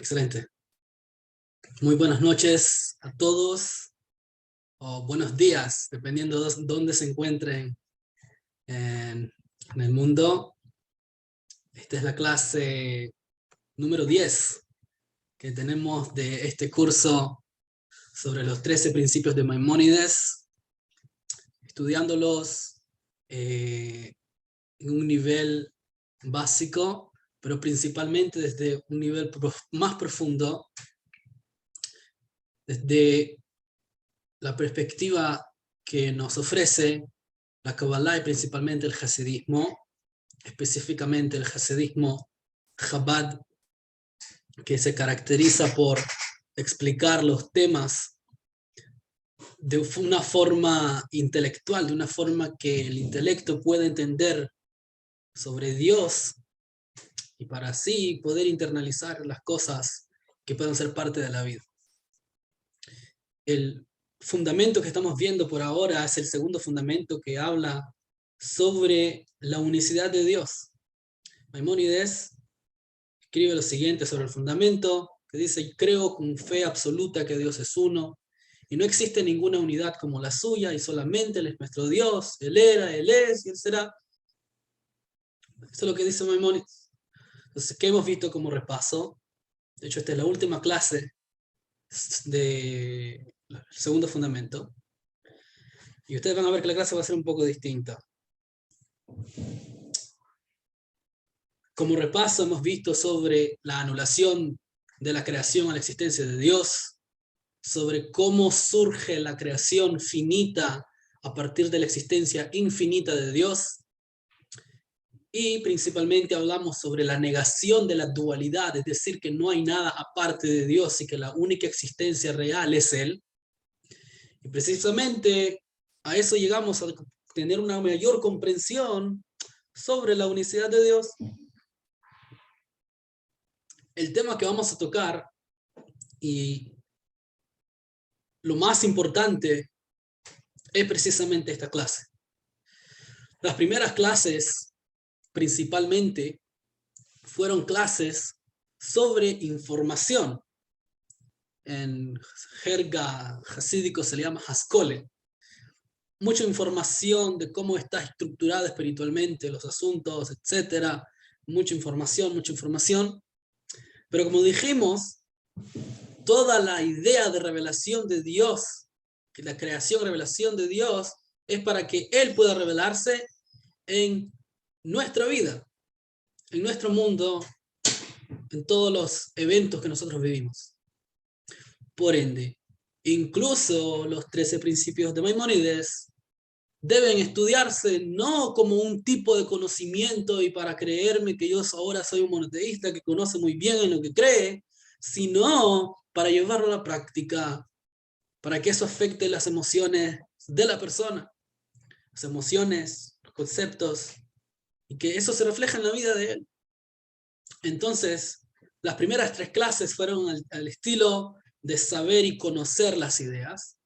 Excelente. Muy buenas noches a todos, o buenos días, dependiendo de dónde se encuentren en el mundo. Esta es la clase número 10 que tenemos de este curso sobre los 13 principios de Maimónides, estudiándolos en un nivel básico, pero principalmente desde un nivel más profundo, desde la perspectiva que nos ofrece la Kabbalah y principalmente el Hasidismo, específicamente el Hasidismo Chabad, que se caracteriza por explicar los temas de una forma intelectual, de una forma que el intelecto pueda entender sobre Dios y para así poder internalizar las cosas que puedan ser parte de la vida. El fundamento que estamos viendo por ahora es el segundo fundamento que habla sobre la unicidad de Dios. Maimónides escribe lo siguiente sobre el fundamento, que dice: creo con fe absoluta que Dios es uno, y no existe ninguna unidad como la suya, y solamente Él es nuestro Dios, Él era, Él es, y Él será. Eso es lo que dice Maimónides. Entonces, ¿qué hemos visto como repaso? De hecho, esta es la última clase del segundo fundamento. Y ustedes van a ver que la clase va a ser un poco distinta. Como repaso hemos visto sobre la anulación de la creación a la existencia de Dios, sobre cómo surge la creación finita a partir de la existencia infinita de Dios, y principalmente hablamos sobre la negación de la dualidad, es decir, que no hay nada aparte de Dios y que la única existencia real es Él. Y precisamente a eso llegamos a tener una mayor comprensión sobre la unicidad de Dios. El tema que vamos a tocar, y lo más importante, es precisamente esta clase. Las primeras clases, principalmente, fueron clases sobre información. En jerga hasídico se le llama haskole. Mucha información de cómo está estructurada espiritualmente los asuntos, etc. Mucha información. Pero como dijimos, toda la idea de revelación de Dios, que la creación, revelación de Dios, es para que Él pueda revelarse en nuestra vida, en nuestro mundo, en todos los eventos que nosotros vivimos. Por ende, incluso los 13 principios de Maimónides deben estudiarse no como un tipo de conocimiento y para creerme que yo ahora soy un monoteísta que conoce muy bien en lo que cree, sino para llevarlo a la práctica, para que eso afecte las emociones de la persona, las emociones, los conceptos, y que eso se refleja en la vida de él. Entonces, las primeras 3 clases fueron al estilo de saber y conocer las ideas.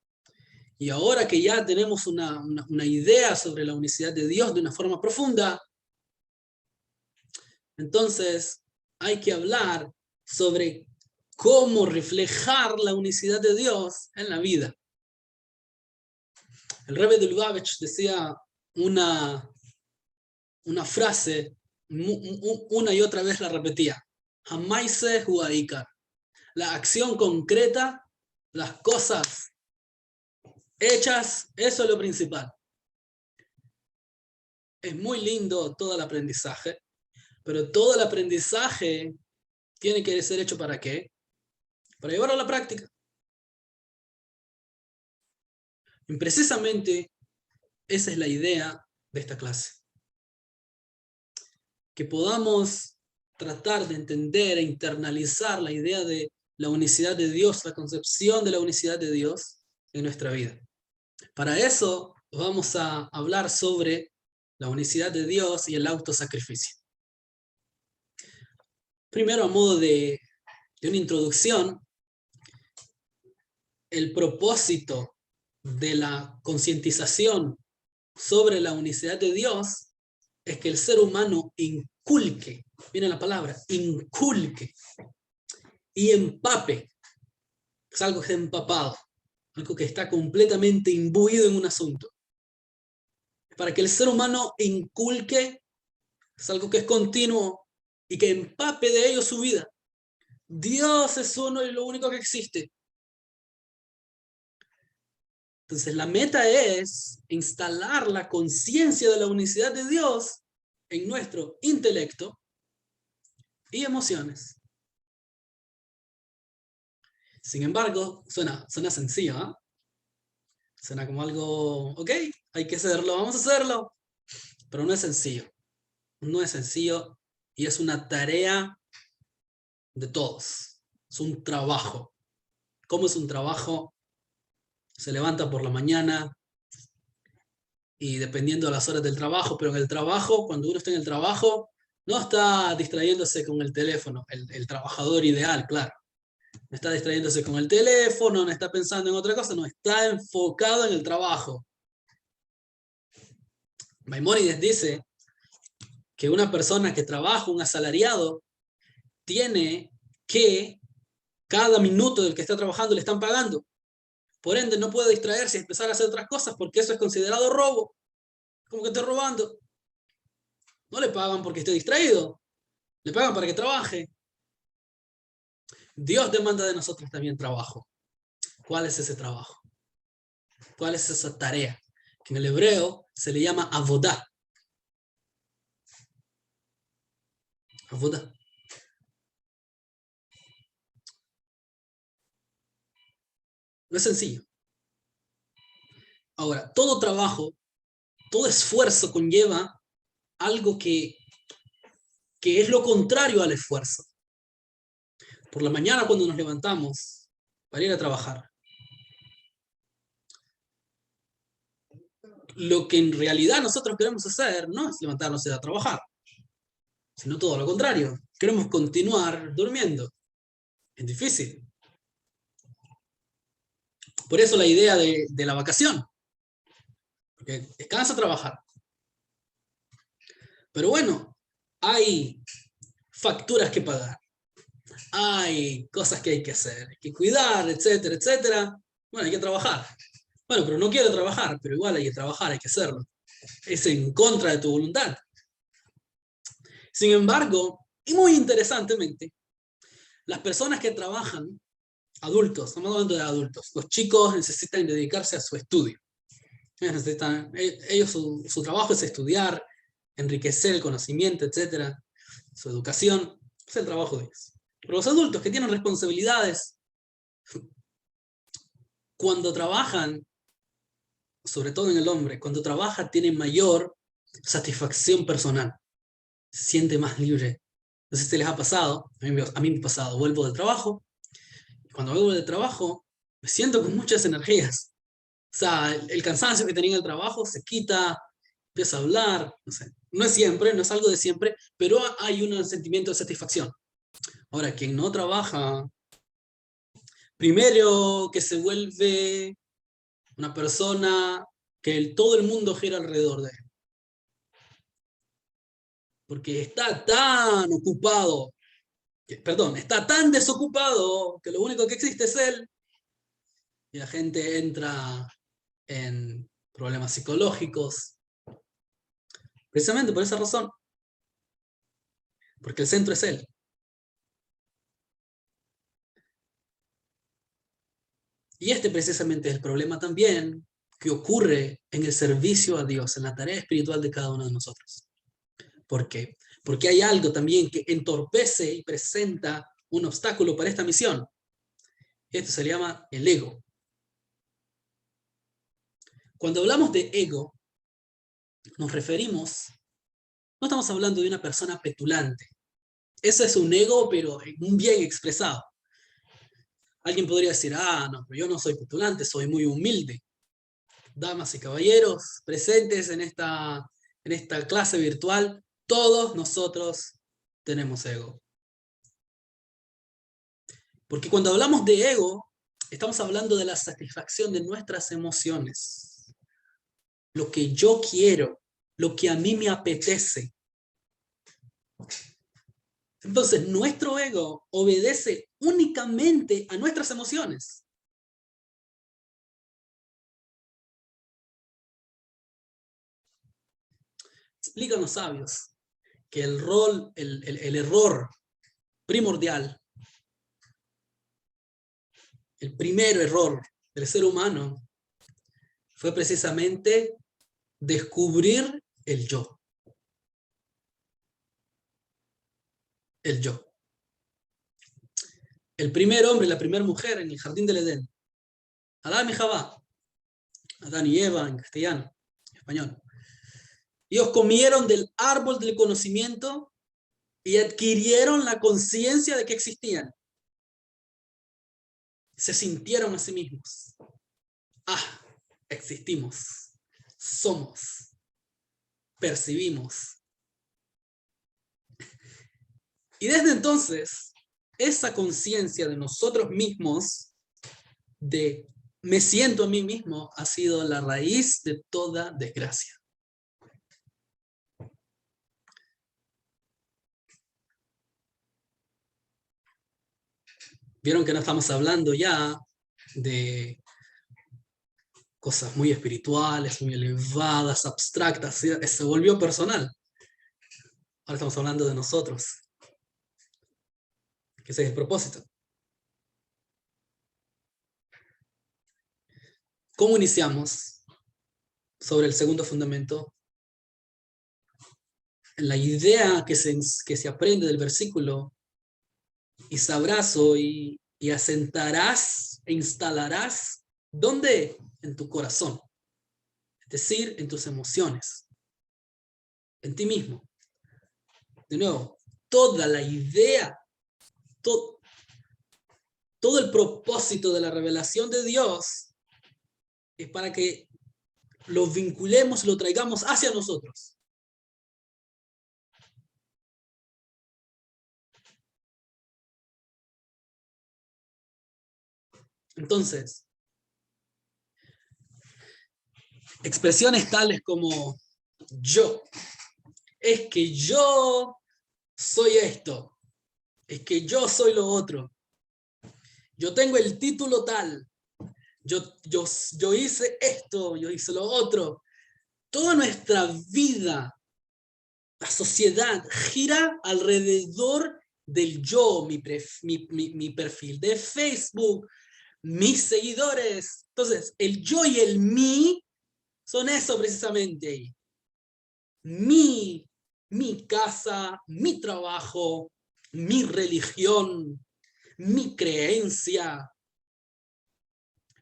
Y ahora que ya tenemos una idea sobre la unicidad de Dios de una forma profunda, entonces hay que hablar sobre cómo reflejar la unicidad de Dios en la vida. El Rebbe de Lubavitch decía una frase, una y otra vez la repetía: Hamaise hu ha'ikar. La acción concreta, las cosas hechas, eso es lo principal. Es muy lindo todo el aprendizaje, pero todo el aprendizaje tiene que ser hecho ¿para qué? Para llevarlo a la práctica. Y precisamente esa es la idea de esta clase. Que podamos tratar de entender e internalizar la idea de la unicidad de Dios, la concepción de la unicidad de Dios en nuestra vida. Para eso vamos a hablar sobre la unicidad de Dios y el autosacrificio. Primero, a modo de una introducción, el propósito de la concientización sobre la unicidad de Dios es que el ser humano inculque, viene la palabra, inculque y empape. Es algo que está empapado, algo que está completamente imbuido en un asunto. Para que el ser humano inculque, es algo que es continuo y que empape de ello su vida. Dios es uno y lo único que existe. Entonces la meta es instalar la conciencia de la unicidad de Dios en nuestro intelecto y emociones. Sin embargo, suena sencillo, ¿eh? Suena como algo, ok, hay que hacerlo, vamos a hacerlo. Pero no es sencillo. No es sencillo y es una tarea de todos. Es un trabajo. ¿Cómo es un trabajo? Se levanta por la mañana y dependiendo de las horas del trabajo, pero en el trabajo, cuando uno está en el trabajo, no está distrayéndose con el teléfono, el trabajador ideal, claro. No está distrayéndose con el teléfono, no está pensando en otra cosa, no, está enfocado en el trabajo. Maimónides dice que una persona que trabaja, un asalariado, tiene que cada minuto del que está trabajando le están pagando. Por ende, no puede distraerse y empezar a hacer otras cosas porque eso es considerado robo. Como que esté robando. No le pagan porque esté distraído. Le pagan para que trabaje. Dios demanda de nosotros también trabajo. ¿Cuál es ese trabajo? ¿Cuál es esa tarea? Que en el hebreo se le llama avodah. Avodah. No es sencillo. Ahora, todo trabajo, todo esfuerzo conlleva algo que es lo contrario al esfuerzo. Por la mañana cuando nos levantamos para ir a trabajar, lo que en realidad nosotros queremos hacer no es levantarnos y ir a trabajar, sino todo lo contrario. Queremos continuar durmiendo. Es difícil. Por eso la idea de la vacación. Porque descansa trabajar. Pero bueno, hay facturas que pagar. Hay cosas que hay que hacer, hay que cuidar, etcétera, etcétera. Bueno, hay que trabajar. Bueno, pero no quiero trabajar, pero igual hay que trabajar, hay que hacerlo. Es en contra de tu voluntad. Sin embargo, y muy interesantemente, las personas que trabajan, adultos, estamos hablando de adultos, los chicos necesitan dedicarse a su estudio. Ellos su trabajo es estudiar, enriquecer el conocimiento, etcétera, su educación, es el trabajo de ellos. Pero los adultos que tienen responsabilidades, cuando trabajan, sobre todo en el hombre, cuando trabaja tiene mayor satisfacción personal, se siente más libre. No sé si les ha pasado, a mí me ha pasado, vuelvo del trabajo, y cuando vuelvo del trabajo me siento con muchas energías. O sea, el cansancio que tenía en el trabajo se quita, empiezo a hablar, no sé. No es siempre, no es algo de siempre, pero hay un sentimiento de satisfacción. Ahora, quien no trabaja, primero que se vuelve una persona que todo el mundo gira alrededor de él. Porque está tan ocupado, perdón, está tan desocupado que lo único que existe es él. Y la gente entra en problemas psicológicos, precisamente por esa razón. Porque el centro es él. Y este precisamente es el problema también que ocurre en el servicio a Dios, en la tarea espiritual de cada uno de nosotros. ¿Por qué? Porque hay algo también que entorpece y presenta un obstáculo para esta misión. Esto se llama el ego. Cuando hablamos de ego, nos referimos, no estamos hablando de una persona petulante. Ese es un ego, pero un bien expresado. Alguien podría decir, no, pero yo no soy petulante, soy muy humilde. Damas y caballeros presentes en esta clase virtual, todos nosotros tenemos ego. Porque cuando hablamos de ego, estamos hablando de la satisfacción de nuestras emociones. Lo que yo quiero, lo que a mí me apetece. Entonces, nuestro ego obedece únicamente a nuestras emociones. Explican los sabios que el error primordial, el primer error del ser humano fue precisamente descubrir el yo. El yo. El primer hombre y la primera mujer en el jardín del Edén, Adán y Jabá, Adán y Eva en castellano, en español. Ellos comieron del árbol del conocimiento y adquirieron la conciencia de que existían. Se sintieron a sí mismos. Ah, existimos, somos, percibimos. Y desde entonces, esa conciencia de nosotros mismos, de me siento a mí mismo, ha sido la raíz de toda desgracia. Vieron que no estamos hablando ya de cosas muy espirituales, muy elevadas, abstractas, se volvió personal. Ahora estamos hablando de nosotros, que ese es el propósito. ¿Cómo iniciamos sobre el segundo fundamento? La idea que se aprende del versículo, y sabrás hoy, y asentarás e instalarás, ¿dónde? En tu corazón. Es decir, en tus emociones, en ti mismo. De nuevo, toda la idea, todo el propósito de la revelación de Dios es para que lo vinculemos y lo traigamos hacia nosotros. Entonces, expresiones tales como yo, es que yo soy esto, es que yo soy lo otro, yo tengo el título tal, yo hice esto, yo hice lo otro. Toda nuestra vida, la sociedad, gira alrededor del yo, mi perfil de Facebook, mis seguidores. Entonces, el yo y el mí son eso precisamente ahí. Mi casa, mi trabajo, mi religión, mi creencia.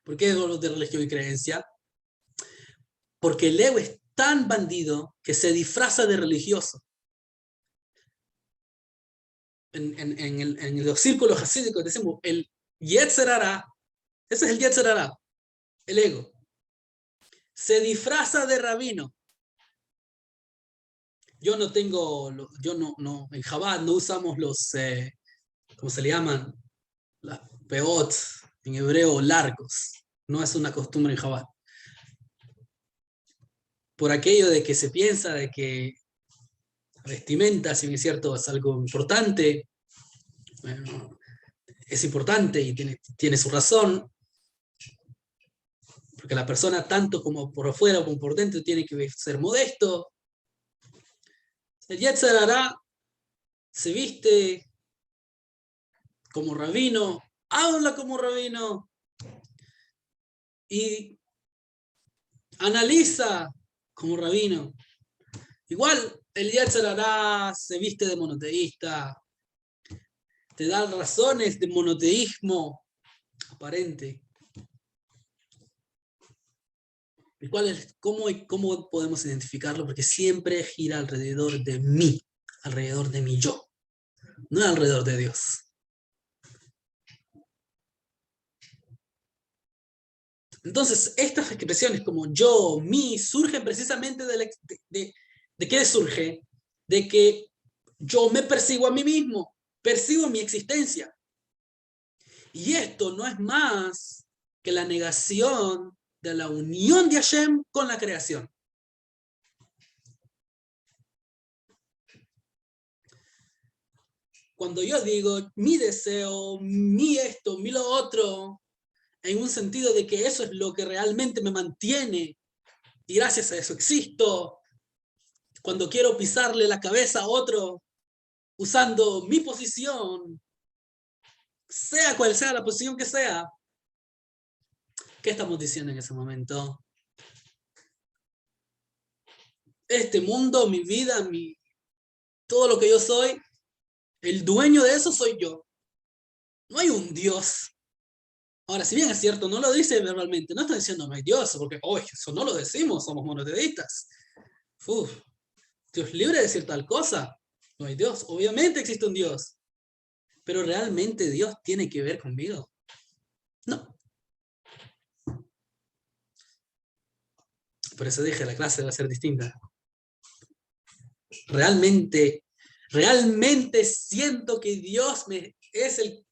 ¿Por qué hablo de religión y creencia? Porque el ego es tan bandido que se disfraza de religioso. En los círculos hasídicos decimos el Yetzer Hara, ese es el Yetzer Hara, el ego. Se disfraza de rabino. Yo no tengo, en Chabad no usamos los, ¿cómo se le llaman? Las peot, en hebreo, largos. No es una costumbre en Chabad. Por aquello de que se piensa de que vestimenta, si bien es cierto, es algo importante, bueno, es importante y tiene su razón, porque la persona, tanto como por afuera como por dentro, tiene que ser modesto. El Yetzer Hara se viste como rabino, habla como rabino y analiza como rabino. Igual el Yetzer Hara se viste de monoteísta, te da razones de monoteísmo aparente. ¿Y cómo podemos identificarlo? Porque siempre gira alrededor de mí, alrededor de mi yo, no alrededor de Dios. Entonces, estas expresiones como yo, mí, surgen precisamente ¿de qué surge? De que yo me percibo a mí mismo, percibo mi existencia. Y esto no es más que la negación de la unión de Hashem con la creación. cuando yo digo mi deseo, mi esto, mi lo otro, en un sentido de que eso es lo que realmente me mantiene y gracias a eso existo, cuando quiero pisarle la cabeza a otro usando mi posición, sea cual sea la posición que sea, ¿qué estamos diciendo en ese momento? Este mundo, mi vida, todo lo que yo soy, el dueño de eso soy yo. No hay un Dios. Ahora, si bien es cierto, no lo dice verbalmente, no está diciendo no hay Dios, porque eso no lo decimos, somos monoteístas. Uf, Dios libre de decir tal cosa. No hay Dios. Obviamente existe un Dios. Pero ¿realmente Dios tiene que ver conmigo? No. Por eso dije, la clase va a ser distinta. Realmente siento que Dios es el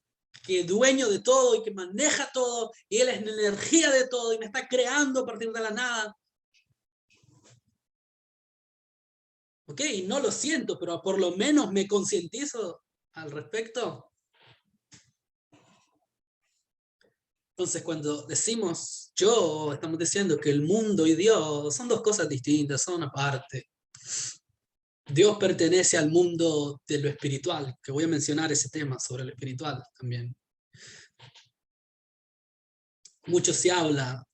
que dueño de todo y que maneja todo y Él es la energía de todo y me está creando a partir de la nada. Ok, no lo siento, pero por lo menos me concientizo al respecto. Entonces, cuando decimos yo, estamos diciendo que el mundo y Dios son dos cosas distintas, son aparte. Dios pertenece al mundo de lo espiritual, que voy a mencionar ese tema sobre lo espiritual también. Mucho se habla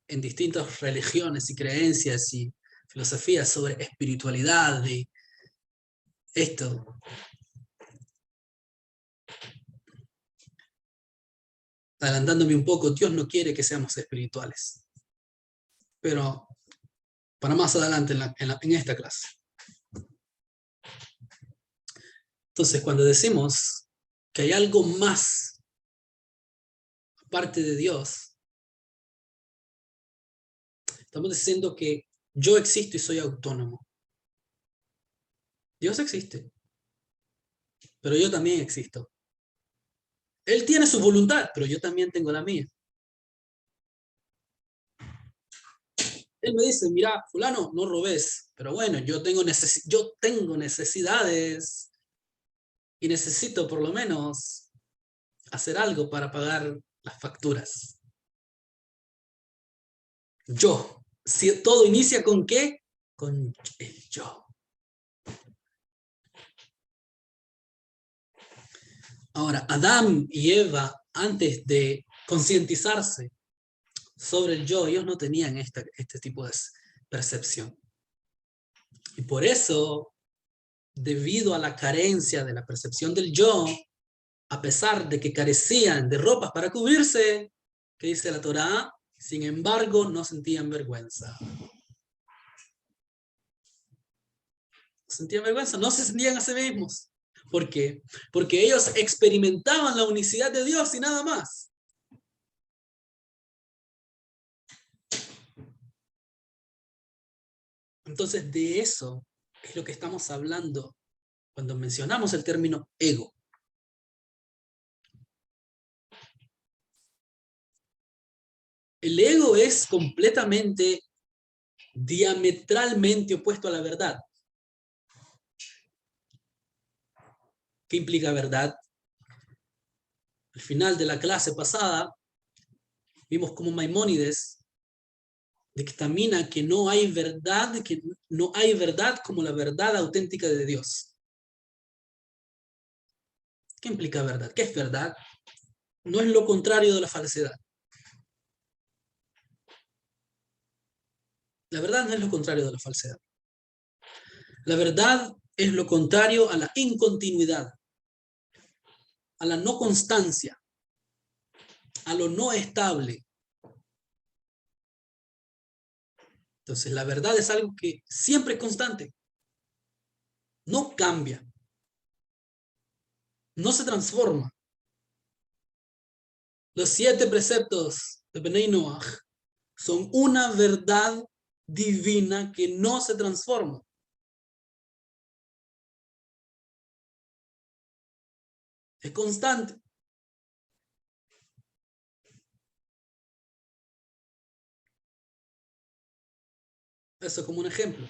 en distintas religiones y creencias y filosofías sobre espiritualidad y esto. Adelantándome un poco, Dios no quiere que seamos espirituales. Pero para más adelante en esta clase. Entonces, cuando decimos que hay algo más aparte de Dios, estamos diciendo que yo existo y soy autónomo. Dios existe, pero yo también existo. Él tiene su voluntad, pero yo también tengo la mía. Él me dice, mira, fulano, no robes, pero bueno, yo tengo necesidades y necesito por lo menos hacer algo para pagar las facturas. Yo. Si todo inicia con qué? Con el yo. Ahora, Adán y Eva, antes de concientizarse sobre el yo, ellos no tenían este tipo de percepción. Y por eso, debido a la carencia de la percepción del yo, a pesar de que carecían de ropas para cubrirse, ¿qué dice la Torá? Sin embargo, no sentían vergüenza. ¿Sentían vergüenza? No se sentían a sí mismos. ¿Por qué? Porque ellos experimentaban la unicidad de Dios y nada más. Entonces, de eso es lo que estamos hablando cuando mencionamos el término ego. El ego es completamente, diametralmente opuesto a la verdad. ¿Qué implica verdad? Al final de la clase pasada, vimos como Maimónides dictamina que no hay verdad como la verdad auténtica de Dios. ¿Qué implica verdad? ¿Qué es verdad? No es lo contrario de la falsedad. La verdad no es lo contrario de la falsedad. La verdad es lo contrario a la incontinuidad, a la no constancia, a lo no estable. Entonces, la verdad es algo que siempre es constante, no cambia, no se transforma. Los 7 preceptos de Bnei Noach son una verdad divina que no se transforma. Es constante. Eso como un ejemplo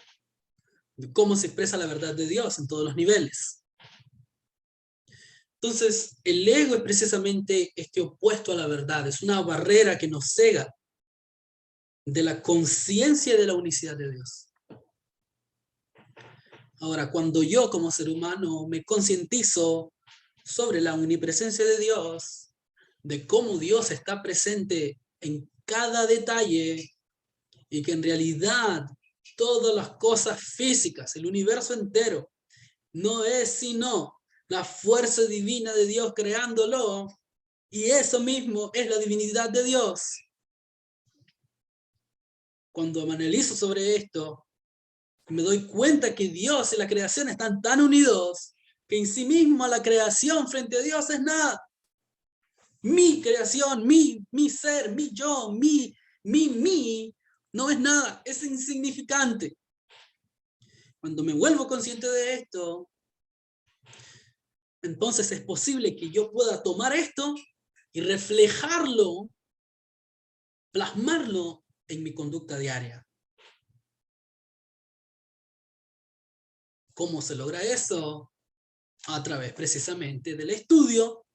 de cómo se expresa la verdad de Dios en todos los niveles. Entonces, el ego es precisamente este opuesto a la verdad, es una barrera que nos cega de la conciencia de la unicidad de Dios. Ahora, cuando yo como ser humano me concientizo sobre la omnipresencia de Dios, de cómo Dios está presente en cada detalle y que en realidad todas las cosas físicas, el universo entero, no es sino la fuerza divina de Dios creándolo, y eso mismo es la divinidad de Dios. Cuando me analizo sobre esto, me doy cuenta que Dios y la creación están tan unidos que en sí mismo la creación frente a Dios es nada. Mi creación, mi ser, mi yo, mi, no es nada, es insignificante. Cuando me vuelvo consciente de esto, entonces es posible que yo pueda tomar esto y reflejarlo, plasmarlo en mi conducta diaria. ¿Cómo se logra eso? A través precisamente del estudio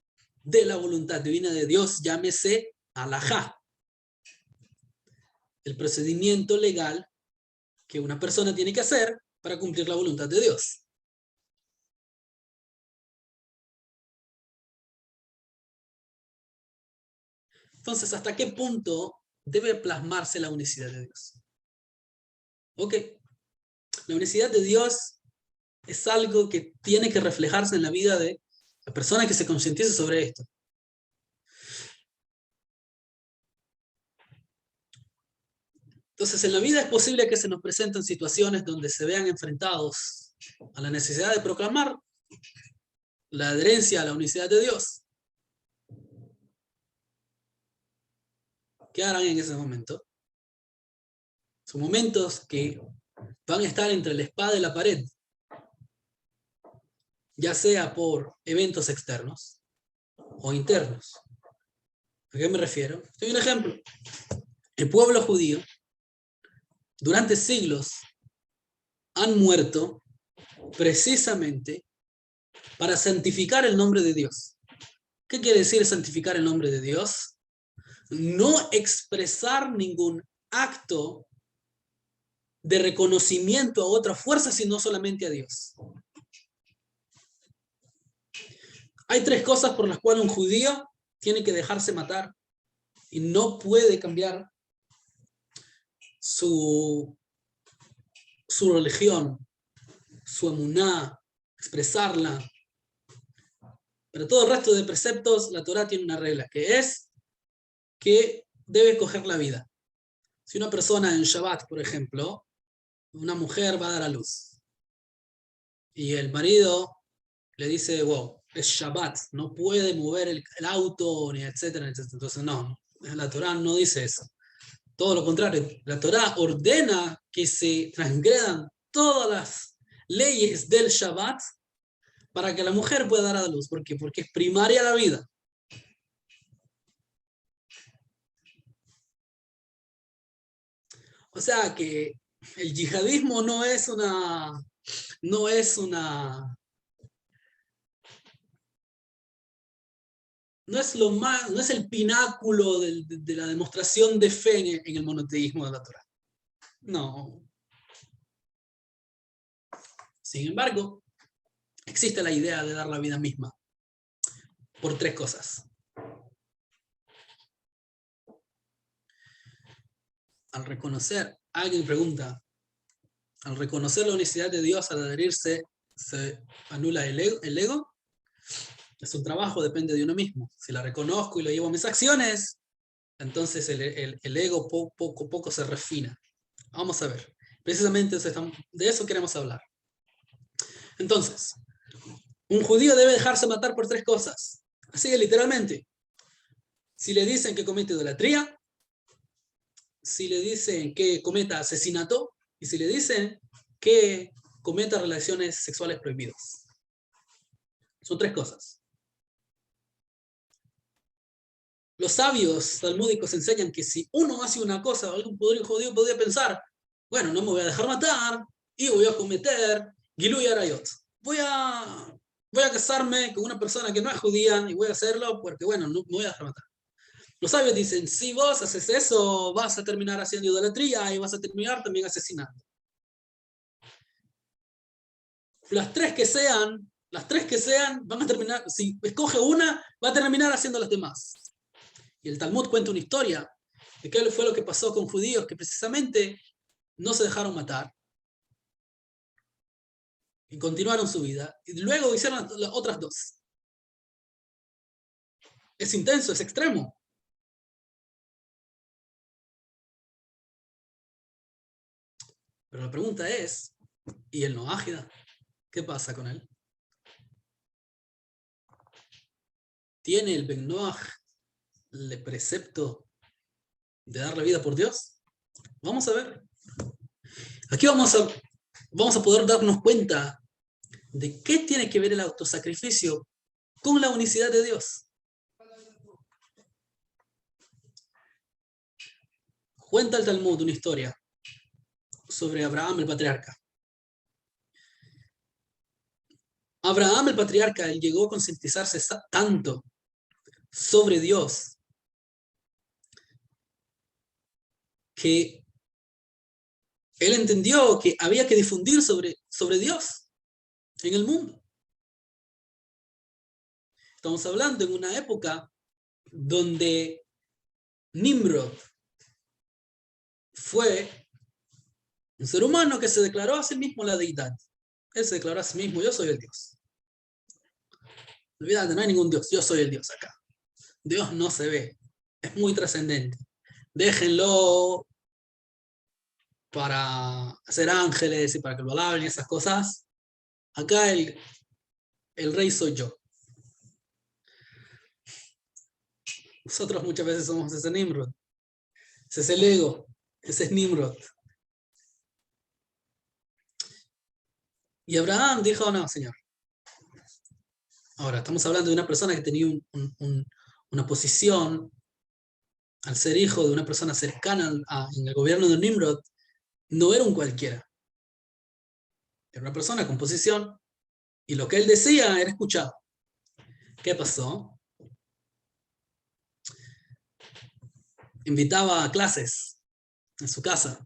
de la voluntad divina de Dios, llámese halajá, el procedimiento legal que una persona tiene que hacer para cumplir la voluntad de Dios. Entonces, ¿hasta qué punto debe plasmarse la unicidad de Dios? Ok, la unicidad de Dios es algo que tiene que reflejarse en la vida de la persona que se concientice sobre esto. Entonces, en la vida es posible que se nos presenten situaciones donde se vean enfrentados a la necesidad de proclamar la adherencia a la unicidad de Dios. ¿Qué harán en ese momento? Son momentos que van a estar entre la espada y la pared, ya sea por eventos externos o internos. ¿A qué me refiero? Doy un ejemplo. El pueblo judío, durante siglos, han muerto precisamente para santificar el nombre de Dios. ¿Qué quiere decir santificar el nombre de Dios? No expresar ningún acto de reconocimiento a otra fuerza, sino solamente a Dios. Hay tres cosas por las cuales un judío tiene que dejarse matar y no puede cambiar su religión, su emuná, expresarla. Pero todo el resto de preceptos, la Torá tiene una regla, que es que debe escoger la vida. Si una persona en Shabbat, por ejemplo, una mujer va a dar a luz, y el marido le dice, wow, es Shabbat, no puede mover el auto, ni etcétera, etcétera. Entonces, no, la Torá no dice eso. Todo lo contrario, la Torá ordena que se transgredan todas las leyes del Shabbat para que la mujer pueda dar a luz. ¿Por qué? Porque es primaria la vida. O sea que el yihadismo no es no es lo más, no es el pináculo de la demostración de fe en el monoteísmo de la Torá. No. Sin embargo, existe la idea de dar la vida misma por tres cosas. Al reconocer, alguien pregunta, al reconocer la unicidad de Dios, al adherirse, ¿se anula el ego? Es un trabajo, depende de uno mismo. Si la reconozco y lo llevo a mis acciones, entonces el ego poco a poco se refina. Vamos a ver. Precisamente de eso queremos hablar. Entonces, un judío debe dejarse matar por tres cosas. Así que literalmente, si le dicen que comete idolatría, si le dicen que cometa asesinato, y si le dicen que cometa relaciones sexuales prohibidas. Son tres cosas. Los sabios talmúdicos enseñan que si uno hace una cosa, algún judío podría pensar, bueno, no me voy a dejar matar y voy a cometer Gilui Arayot. Voy a voy a casarme con una persona que no es judía y voy a hacerlo porque, bueno, no me voy a dejar matar. Los sabios dicen, si vos haces eso, vas a terminar haciendo idolatría y vas a terminar también asesinando. Las tres que sean, van a terminar, si escoge una, va a terminar haciendo las demás. Y el Talmud cuenta una historia de qué fue lo que pasó con judíos que precisamente no se dejaron matar y continuaron su vida. Y luego hicieron las otras dos. Es intenso, es extremo. Pero la pregunta es, ¿y el Noágida? ¿Qué pasa con él? ¿Tiene el Ben Noaj el precepto de dar la vida por Dios? Vamos a ver. Aquí vamos a poder darnos cuenta de qué tiene que ver el autosacrificio con la unicidad de Dios. Cuenta el Talmud una historia sobre Abraham el patriarca. Abraham el patriarca él llegó a concientizarse tanto sobre Dios que él entendió que había que difundir sobre Dios en el mundo. Estamos hablando en una época donde Nimrod fue un ser humano que se declaró a sí mismo la deidad. Él se declaró a sí mismo, yo soy el Dios. Olvídate, no hay ningún Dios, yo soy el Dios acá. Dios no se ve, es muy trascendente. Déjenlo para hacer ángeles y para que lo alaben y esas cosas. Acá el rey soy yo. Nosotros muchas veces somos ese Nimrod. Ese es el ego, ese es Nimrod. Y Abraham dijo, no, Señor. Ahora, estamos hablando de una persona que tenía una posición, al ser hijo de una persona cercana en el gobierno de Nimrod, no era un cualquiera. Era una persona con posición. Y lo que él decía era escuchado. ¿Qué pasó? Invitaba a clases en su casa.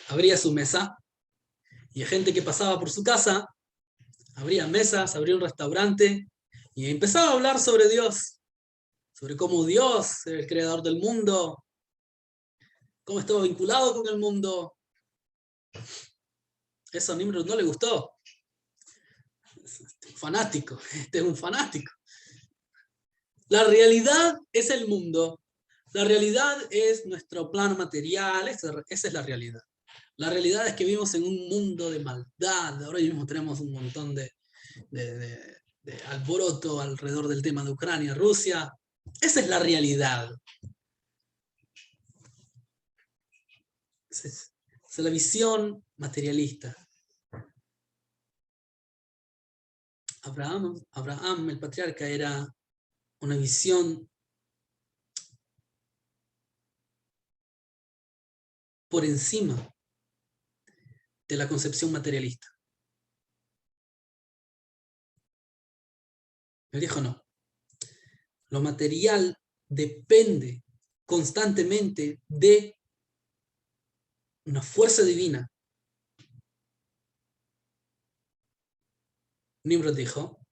Abría su mesa y gente que pasaba por su casa abría mesas, abría un restaurante y empezaba a hablar sobre Dios, sobre cómo Dios era el creador del mundo, cómo estaba vinculado con el mundo. Eso a Nimrod no le gustó. Fanático, este es un fanático. La realidad es el mundo. La realidad es nuestro plano material, esa es la realidad. La realidad es que vivimos en un mundo de maldad. Ahora mismo tenemos un montón de alboroto alrededor del tema de Ucrania, Rusia. Esa es la realidad. Esa es la visión materialista. Abraham, el patriarca, era una visión por encima de la concepción materialista. Él dijo no. Lo material depende constantemente de una fuerza divina. Nimrod dijo,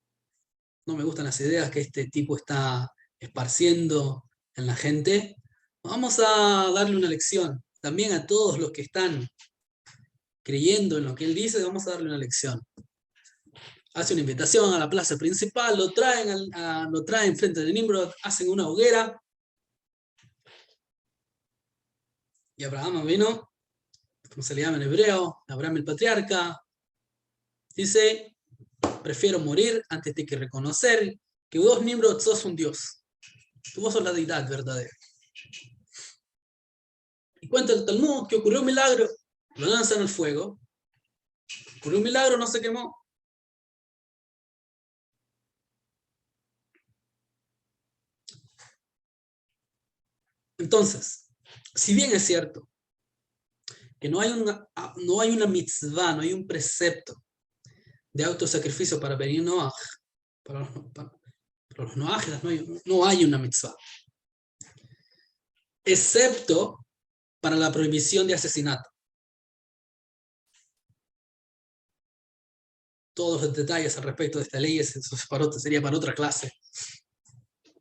no me gustan las ideas que este tipo está esparciendo en la gente. Vamos a darle una lección. También a todos los que están creyendo en lo que él dice, vamos a darle una lección. Hace una invitación a la plaza principal, lo traen frente de Nimrod, hacen una hoguera. Y Abraham vino, como se le llama en hebreo, Abraham el patriarca, dice, prefiero morir antes de que reconocer que vos, Nimrod, sos un dios. Que vos sos la deidad verdadera. Y cuenta el Talmud que ocurrió un milagro, lo lanzan al fuego, ocurrió un milagro, no se quemó. Entonces, si bien es cierto que no hay una mitzvah, no hay un precepto de autosacrificio para Ben Noaj, para los noajes no hay una mitzvah. Excepto para la prohibición de asesinato. Todos los detalles al respecto de esta ley sería para otra clase.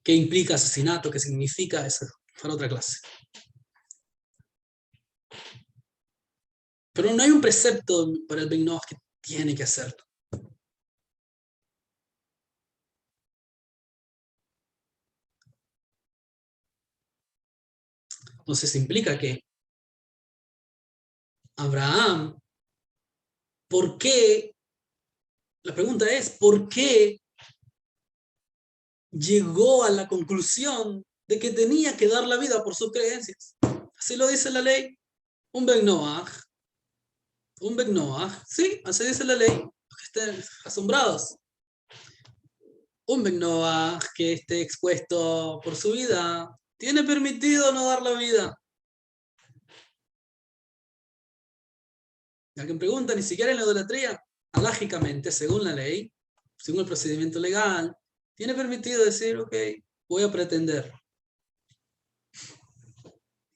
¿Qué implica asesinato? ¿Qué significa? Eso para otra clase. Pero no hay un precepto para el Ben Noach que tiene que hacerlo. Entonces implica que Abraham, ¿por qué? La pregunta es, ¿por qué llegó a la conclusión de que tenía que dar la vida por sus creencias? Así lo dice la ley. Un Ben Noach, sí, así dice la ley. Que estén asombrados. Un Ben Noach que esté expuesto por su vida, tiene permitido no dar la vida. Y alguien pregunta, ni siquiera en la idolatría, alágicamente, según la ley, según el procedimiento legal, tiene permitido decir, ok, voy a pretender.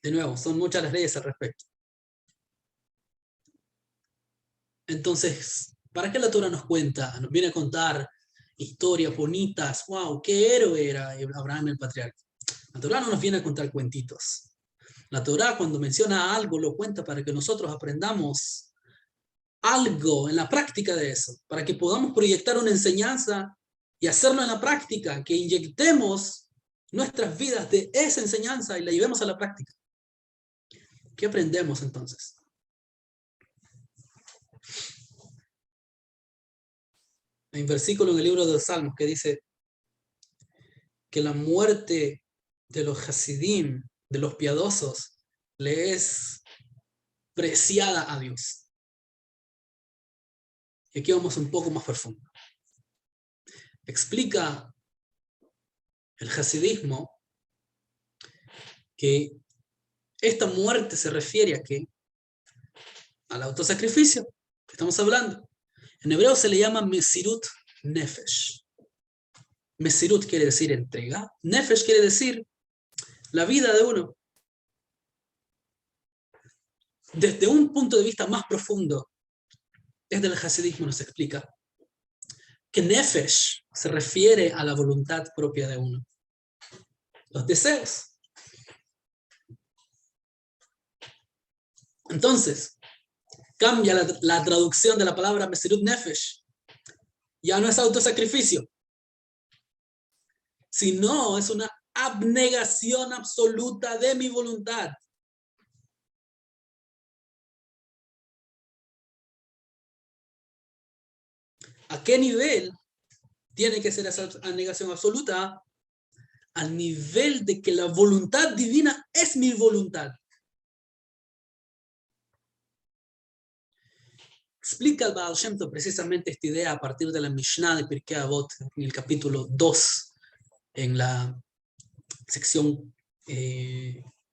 De nuevo, son muchas las leyes al respecto. Entonces, ¿para qué la Torah nos cuenta? Nos viene a contar historias bonitas. ¡Wow! ¡Qué héroe era Abraham el patriarca! La Torah no nos viene a contar cuentitos. La Torah, cuando menciona algo, lo cuenta para que nosotros aprendamos algo en la práctica de eso, para que podamos proyectar una enseñanza y hacerlo en la práctica, que inyectemos nuestras vidas de esa enseñanza y la llevemos a la práctica. ¿Qué aprendemos entonces? Hay un versículo en el libro de los Salmos que dice que la muerte de los Hasidim, de los piadosos, le es preciada a Dios. Y aquí vamos un poco más profundo. Explica el hasidismo que esta muerte se refiere a qué? Al autosacrificio que estamos hablando. En hebreo se le llama Mesirut Nefesh. Mesirut quiere decir entrega. Nefesh quiere decir la vida de uno. Desde un punto de vista más profundo, desde el hasidismo nos explica que Nefesh se refiere a la voluntad propia de uno. Los deseos. Entonces, cambia la traducción de la palabra Mesirut Nefesh. Ya no es autosacrificio, sino es una abnegación absoluta de mi voluntad. ¿A qué nivel tiene que ser esa abnegación absoluta? Al nivel de que la voluntad divina es mi voluntad. Explica el Baal Shem Tov precisamente esta idea a partir de la Mishnah de Pirkei Avot, en el capítulo 2, en la sección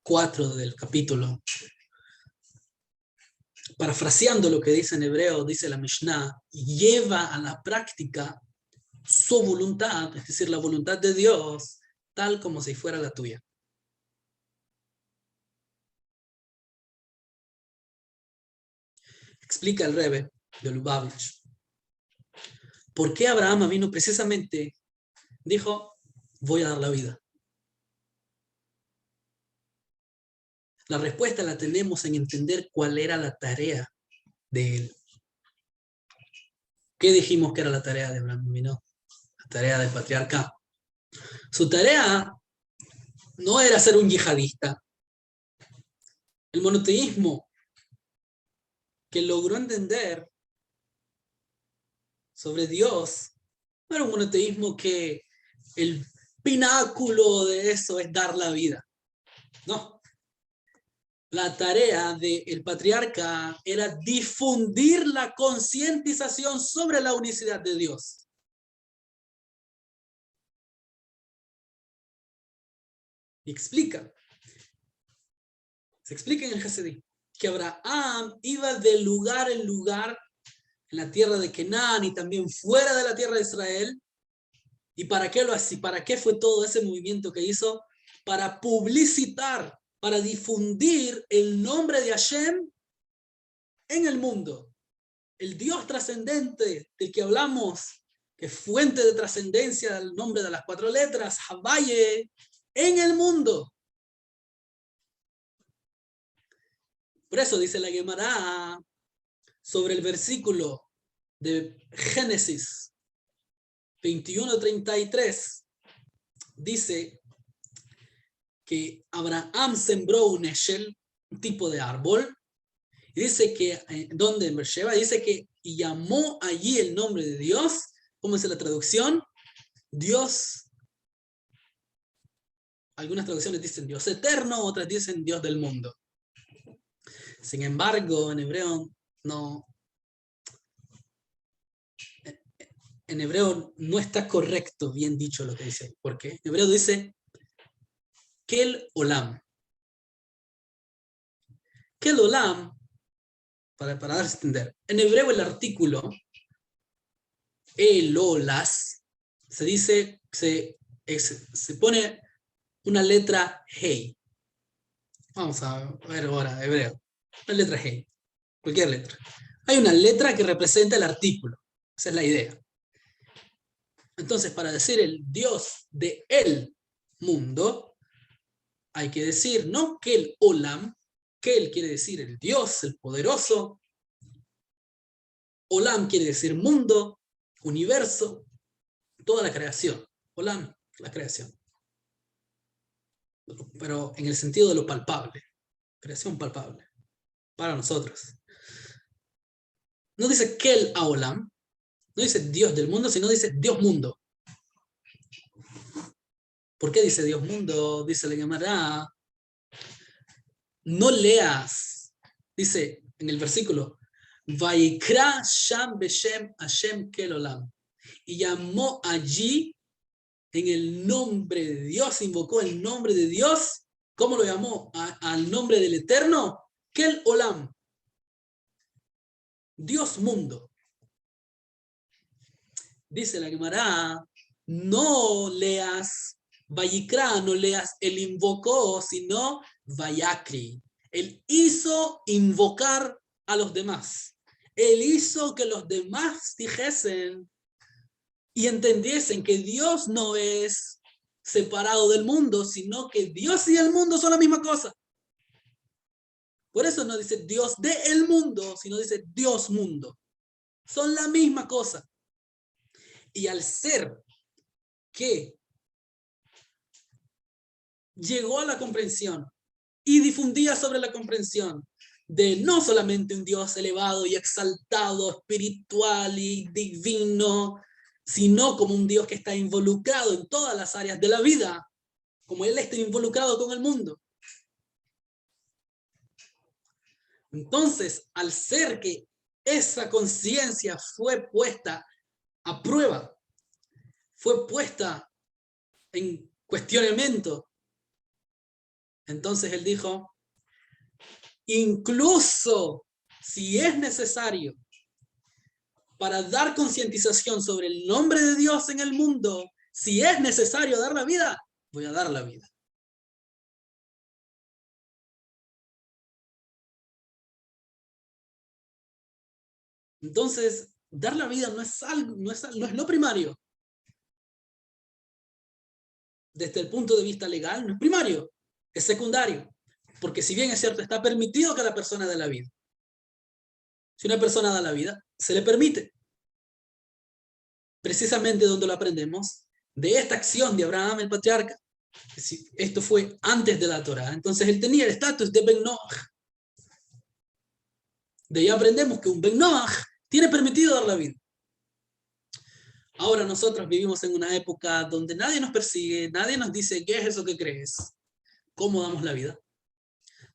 4 del capítulo. Parafraseando lo que dice en hebreo, dice la Mishnah, lleva a la práctica su voluntad, es decir, la voluntad de Dios, tal como si fuera la tuya. Explica el Rebbe de Lubavitch. ¿Por qué Abraham vino precisamente? Dijo, voy a dar la vida. La respuesta la tenemos en entender cuál era la tarea de él. ¿Qué dijimos que era la tarea de Abraham? ¿No? La tarea del patriarca. Su tarea no era ser un yihadista. El monoteísmo que logró entender sobre Dios no era un monoteísmo que el pináculo de eso es dar la vida. No. La tarea del patriarca era difundir la concientización sobre la unicidad de Dios. Y se explica en el Hasidí, que Abraham iba de lugar en lugar en la tierra de Canaán y también fuera de la tierra de Israel, ¿Y para qué lo hacía? ¿Para qué fue todo ese movimiento que hizo? Para publicitar, para difundir el nombre de Hashem en el mundo. El Dios trascendente del que hablamos, que es fuente de trascendencia del nombre de las 4 letras, Havaye, en el mundo. Por eso dice la Gemara sobre el versículo de Génesis 21:33. Dice que Abraham sembró un eshel, un tipo de árbol, y dice que, donde en Beersheba, dice que y llamó allí el nombre de Dios. ¿Cómo es la traducción? Dios. Algunas traducciones dicen Dios eterno, otras dicen Dios del mundo. Sin embargo, en hebreo no. En hebreo no está correcto, bien dicho lo que dice ahí. ¿Por qué? En hebreo dice Kel Olam. Kel Olam, para darse a entender. En hebreo el artículo El Olas se dice, se pone una letra Hey. Vamos a ver ahora hebreo. Una letra Hey. Cualquier letra. Hay una letra que representa el artículo. Esa es la idea. Entonces, para decir el Dios de el mundo, hay que decir no que el Olam, que él quiere decir el Dios, el poderoso. Olam quiere decir mundo, universo, toda la creación. Olam, la creación. Pero en el sentido de lo palpable. Creación palpable. Para nosotros. No dice Kel Aolam, no dice Dios del mundo, sino dice Dios mundo. ¿Por qué dice Dios mundo? Dice la Gemara. No leas. Dice en el versículo, Vaikra Sham Beshem Hashem Kel Olam. Y llamó allí en el nombre de Dios, invocó el nombre de Dios. ¿Cómo lo llamó? Al nombre del Eterno. Kel Olam. Dios mundo. Dice la Gemara, no leas Vayikra, no leas el invocó, sino Vayakri. Él hizo invocar a los demás. Él hizo que los demás dijesen y entendiesen que Dios no es separado del mundo, sino que Dios y el mundo son la misma cosa. Por eso no dice Dios del mundo, sino dice Dios mundo. Son la misma cosa. Y al ser que llegó a la comprensión y difundía sobre la comprensión de no solamente un Dios elevado y exaltado, espiritual y divino, sino como un Dios que está involucrado en todas las áreas de la vida, como Él está involucrado con el mundo. Entonces, al ser que esa conciencia fue puesta a prueba, fue puesta en cuestionamiento, entonces Él dijo, incluso si es necesario para dar concientización sobre el nombre de Dios en el mundo, si es necesario dar la vida, voy a dar la vida. Entonces, dar la vida no es algo, no es lo primario. Desde el punto de vista legal, no es primario, es secundario. Porque si bien es cierto, está permitido que la persona dé la vida. Si una persona da la vida, se le permite. Precisamente donde lo aprendemos, de esta acción de Abraham el patriarca. Esto fue antes de la Torá. Entonces él tenía el estatus de Ben Noach. De ahí aprendemos que un Ben Noach tiene permitido dar la vida. Ahora nosotros vivimos en una época donde nadie nos persigue, nadie nos dice qué es eso que crees, cómo damos la vida.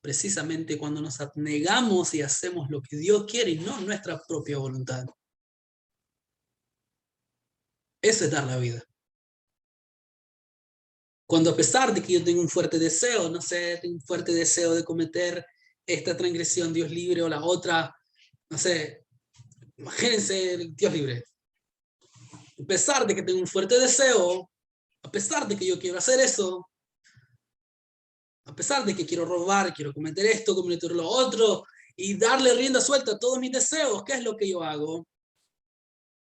Precisamente cuando nos abnegamos y hacemos lo que Dios quiere y no nuestra propia voluntad. Eso es dar la vida. Cuando a pesar de que yo tengo un fuerte deseo, no sé, tengo un fuerte deseo de cometer esta transgresión, Dios libre, o la otra, no sé, imagínense, Dios libre. A pesar de que tengo un fuerte deseo, a pesar de que yo quiero hacer eso, a pesar de que quiero robar, quiero cometer esto, cometer lo otro, y darle rienda suelta a todos mis deseos, ¿qué es lo que yo hago?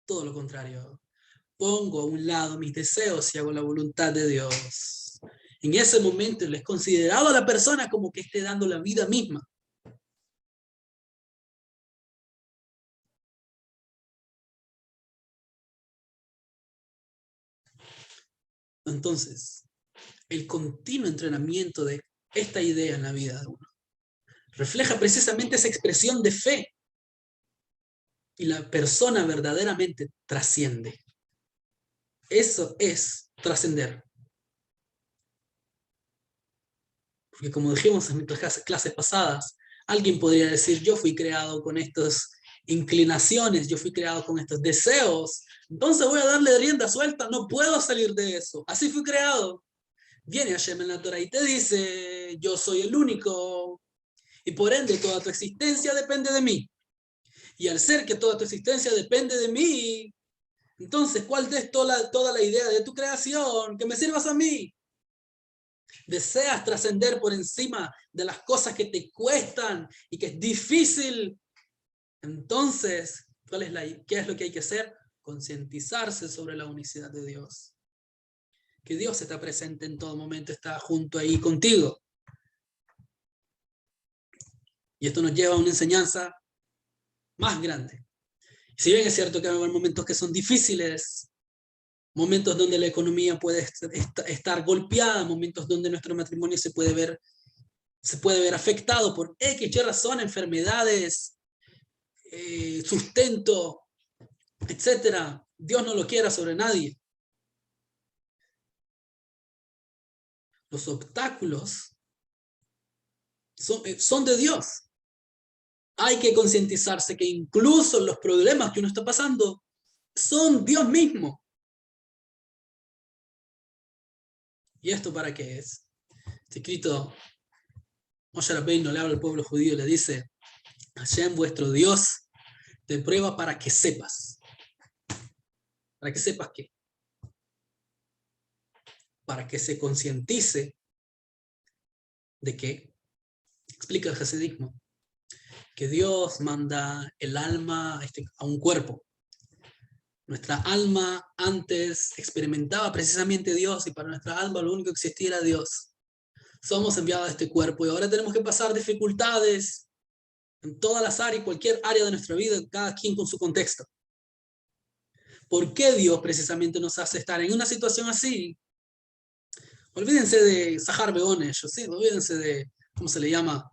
Todo lo contrario. Pongo a un lado mis deseos y hago la voluntad de Dios. En ese momento le es considerado a la persona como que esté dando la vida misma. Entonces, el continuo entrenamiento de esta idea en la vida de uno refleja precisamente esa expresión de fe, y la persona verdaderamente trasciende. Eso es trascender. Porque como dijimos en nuestras clases pasadas, alguien podría decir, yo fui creado con estas inclinaciones, yo fui creado con estos deseos, entonces voy a darle rienda suelta, no puedo salir de eso, así fui creado. Viene Hashem en la Torah y te dice, yo soy el único, y por ende toda tu existencia depende de mí. Y al ser que toda tu existencia depende de mí, entonces, ¿cuál es toda la idea de tu creación? Que me sirvas a mí. Deseas trascender por encima de las cosas que te cuestan y que es difícil. Entonces, ¿qué es lo que hay que hacer? Concientizarse sobre la unicidad de Dios. Que Dios está presente en todo momento, está junto ahí contigo. Y esto nos lleva a una enseñanza más grande. Si bien es cierto que va a haber momentos que son difíciles, momentos donde la economía puede estar golpeada, momentos donde nuestro matrimonio se puede ver afectado por X y razón, enfermedades, sustento, etcétera. Dios no lo quiera sobre nadie. Los obstáculos son de Dios. Hay que concientizarse que incluso los problemas que uno está pasando son Dios mismo. ¿Y esto para qué es? Este escrito, Moshe Rabbeinu le habla al pueblo judío y le dice, Hashem, vuestro Dios, te prueba para que sepas. ¿Para que sepas qué? Para que se concientice de que, explica el hasidismo, que Dios manda el alma a un cuerpo. Nuestra alma antes experimentaba precisamente Dios, y para nuestra alma lo único que existía era Dios. Somos enviados a este cuerpo y ahora tenemos que pasar dificultades en todas las áreas, cualquier área de nuestra vida, cada quien con su contexto. ¿Por qué Dios precisamente nos hace estar en una situación así? Olvídense de Sahar Beones, ¿sí? Olvídense de, ¿cómo se le llama?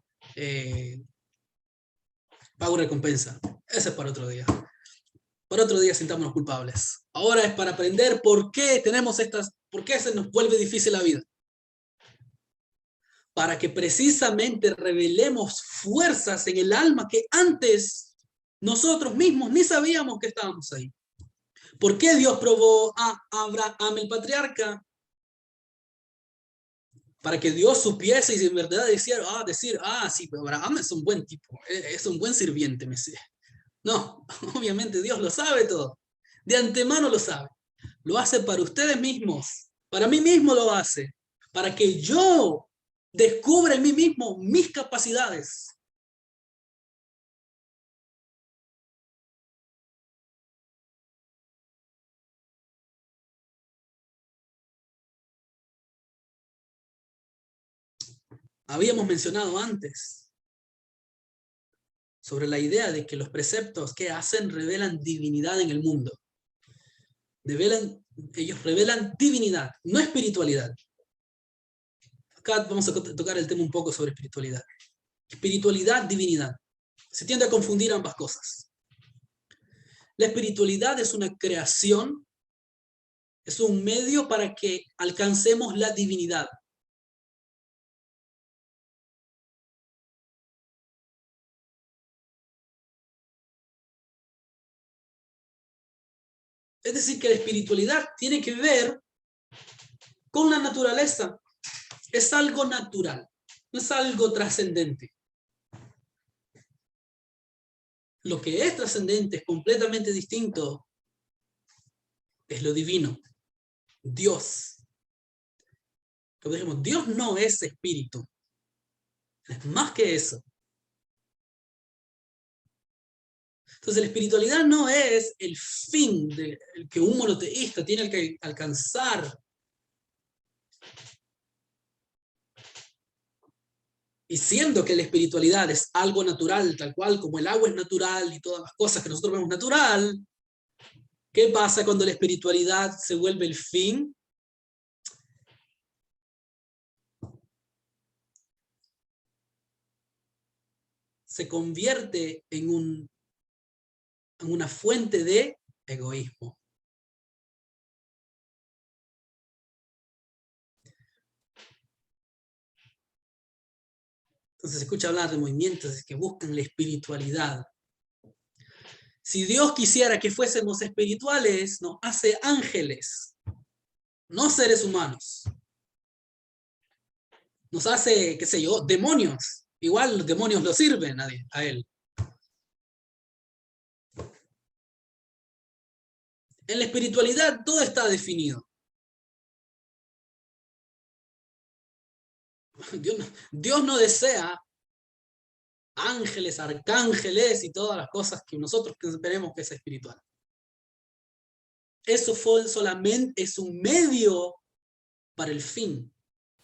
Pago recompensa. Ese es para otro día. Para otro día sintámonos culpables. Ahora es para aprender por qué por qué se nos vuelve difícil la vida. Para que precisamente revelemos fuerzas en el alma que antes nosotros mismos ni sabíamos que estábamos ahí. ¿Por qué Dios probó a Abraham el patriarca? Para que Dios supiese y en verdad decir, sí, pero Abraham es un buen tipo, es un buen sirviente, Mesías. No, obviamente Dios lo sabe todo. De antemano lo sabe. Lo hace para ustedes mismos. Para mí mismo lo hace. Para que yo descubra en mí mismo mis capacidades. Habíamos mencionado antes sobre la idea de que los preceptos que hacen revelan divinidad en el mundo. Ellos revelan divinidad, no espiritualidad. Acá vamos a tocar el tema un poco sobre espiritualidad. Espiritualidad, divinidad. Se tiende a confundir ambas cosas. La espiritualidad es una creación, es un medio para que alcancemos la divinidad. Es decir, que la espiritualidad tiene que ver con la naturaleza. Es algo natural, no es algo trascendente. Lo que es trascendente es completamente distinto es lo divino, Dios. Como dijimos, Dios no es espíritu, es más que eso. Entonces la espiritualidad no es el fin que un monoteísta tiene que alcanzar. Y siendo que la espiritualidad es algo natural, tal cual como el agua es natural y todas las cosas que nosotros vemos natural, ¿qué pasa cuando la espiritualidad se vuelve el fin? Se convierte en una fuente de egoísmo. Entonces se escucha hablar de movimientos que buscan la espiritualidad. Si Dios quisiera que fuésemos espirituales, nos hace ángeles, no seres humanos. Nos hace, qué sé yo, demonios. Igual los demonios lo sirven a él. En la espiritualidad todo está definido. Dios no desea ángeles, arcángeles y todas las cosas que nosotros esperemos que es espiritual. Eso solamente es un medio para el fin,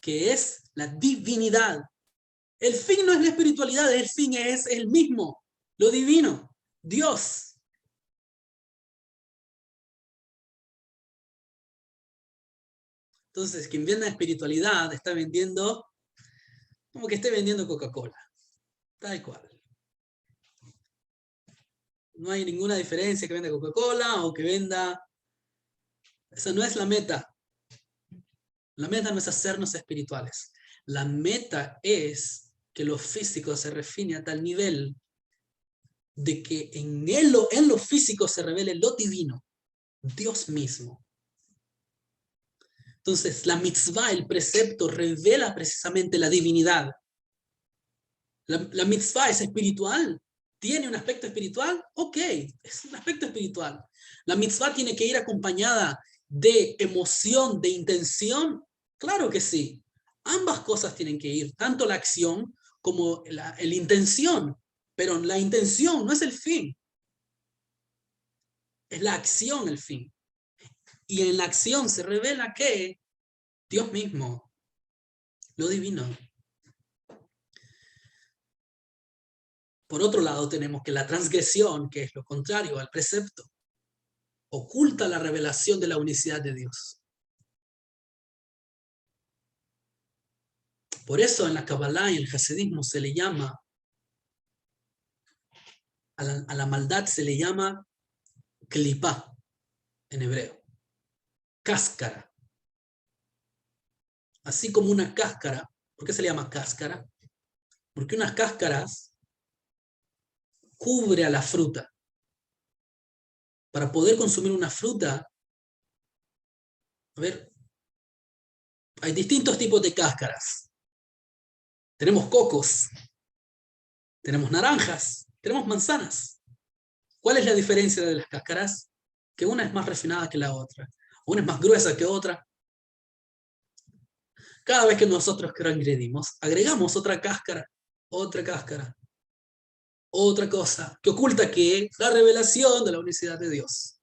que es la divinidad. El fin no es la espiritualidad, el fin es el mismo, lo divino, Dios. Entonces, quien vende la espiritualidad está vendiendo como que esté vendiendo Coca-Cola, tal cual. No hay ninguna diferencia que venda Coca-Cola o que venda... Esa no es la meta. La meta no es hacernos espirituales. La meta es que lo físico se refine a tal nivel de que en lo físico se revele lo divino, Dios mismo. Entonces, la mitzvah, el precepto, revela precisamente la divinidad. La mitzvah es espiritual. ¿Tiene un aspecto espiritual? Ok, es un aspecto espiritual. La mitzvah tiene que ir acompañada de emoción, de intención. Claro que sí. Ambas cosas tienen que ir, tanto la acción como la intención. Pero la intención no es el fin. Es la acción el fin. Y en la acción se revela que Dios mismo, lo divino. Por otro lado, tenemos que la transgresión, que es lo contrario al precepto, oculta la revelación de la unicidad de Dios. Por eso en la Kabbalah y el Hasidismo se le llama, a la maldad se le llama klipá en hebreo, cáscara. Así como una cáscara. ¿Por qué se le llama cáscara? Porque unas cáscaras cubre a la fruta. Para poder consumir una fruta, a ver, hay distintos tipos de cáscaras. Tenemos cocos, tenemos naranjas, tenemos manzanas. ¿Cuál es la diferencia de las cáscaras? Que una es más refinada que la otra. Una es más gruesa que otra. Cada vez que nosotros agregamos otra cáscara, otra cosa, que oculta que la revelación de la unicidad de Dios.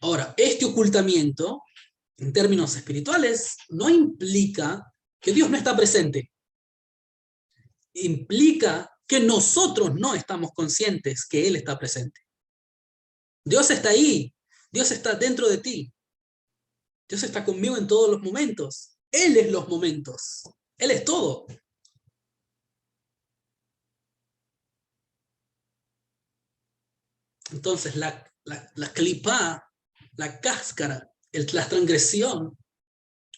Ahora, este ocultamiento, en términos espirituales, no implica que Dios no está presente. Implica que nosotros no estamos conscientes que Él está presente. Dios está ahí, Dios está dentro de ti. Dios está conmigo en todos los momentos. Él es los momentos. Él es todo. Entonces, la clipá, la cáscara, la transgresión,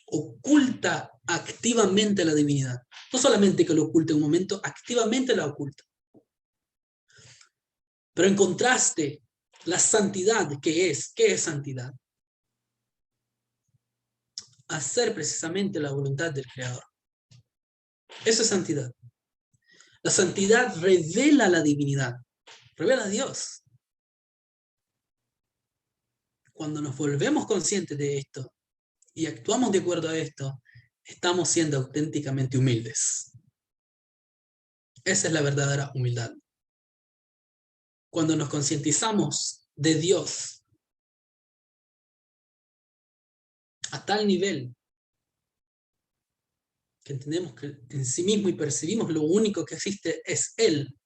oculta activamente la divinidad. No solamente que lo oculte en un momento, activamente la oculta. Pero en contraste, la santidad, ¿qué es? ¿Qué es santidad? Hacer precisamente la voluntad del Creador. Eso es santidad. La santidad revela la divinidad, revela a Dios. cuando nos volvemos conscientes de esto y actuamos de acuerdo a esto, estamos siendo auténticamente humildes. Esa es la verdadera humildad. Cuando nos concientizamos de Dios a tal nivel que entendemos que en sí mismo y percibimos lo único que existe es Él,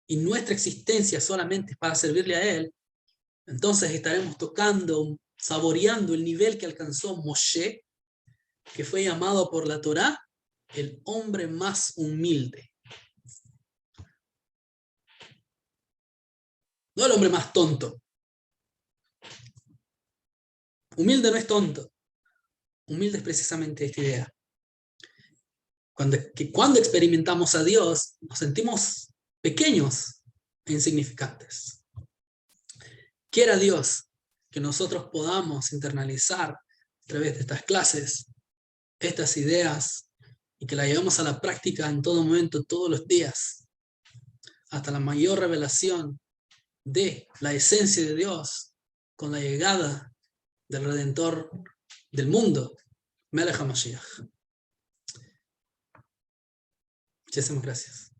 y nuestra existencia solamente es para servirle a Él, entonces estaremos tocando, saboreando el nivel que alcanzó Moshe, que fue llamado por la Torá el hombre más humilde. No el hombre más tonto. Humilde no es tonto. Humilde es precisamente esta idea. Cuando experimentamos a Dios, nos sentimos pequeños e insignificantes. Quiera Dios que nosotros podamos internalizar a través de estas clases, estas ideas, y que las llevemos a la práctica en todo momento, todos los días, hasta la mayor revelación de la esencia de Dios con la llegada del Redentor del mundo, Melech HaMashiach. Muchísimas gracias.